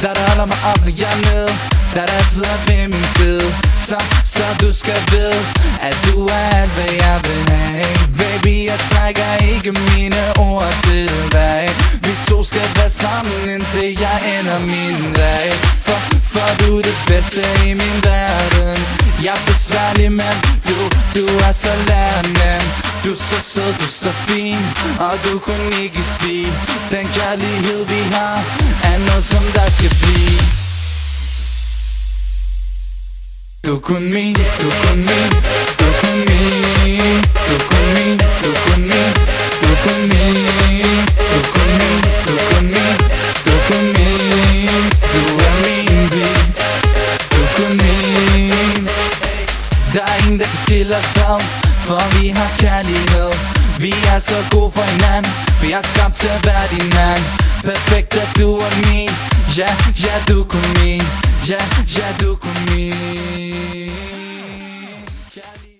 Der holder mig op, når jeg er ned, der altid er ved min side. Så du skal vide, at du er alt, hvad jeg vil have. Baby, jeg trækker ikke mine ord tilbage. Vi to skal være sammen, indtil jeg ender min dag. For du er det bedste i min verden. Jeg er besværlig, men du er så lærende. Du er så sød, du er så fin, og du kunne ikke spille. Den kærlighed vi har, er noget som der skal blive. Du kun min, du kun min, du kun min, du kun min, du kun min, du kun min, du kun min, du kun min, du kun min. Du er min bil, du kun min. Der er ingen der kan skille os ad, for vi har kærlighed. Vi er så gode for hinanden, vi er skabt til at være din mand. Perfekt at du er min, ja, du kun min, ja, du kun min.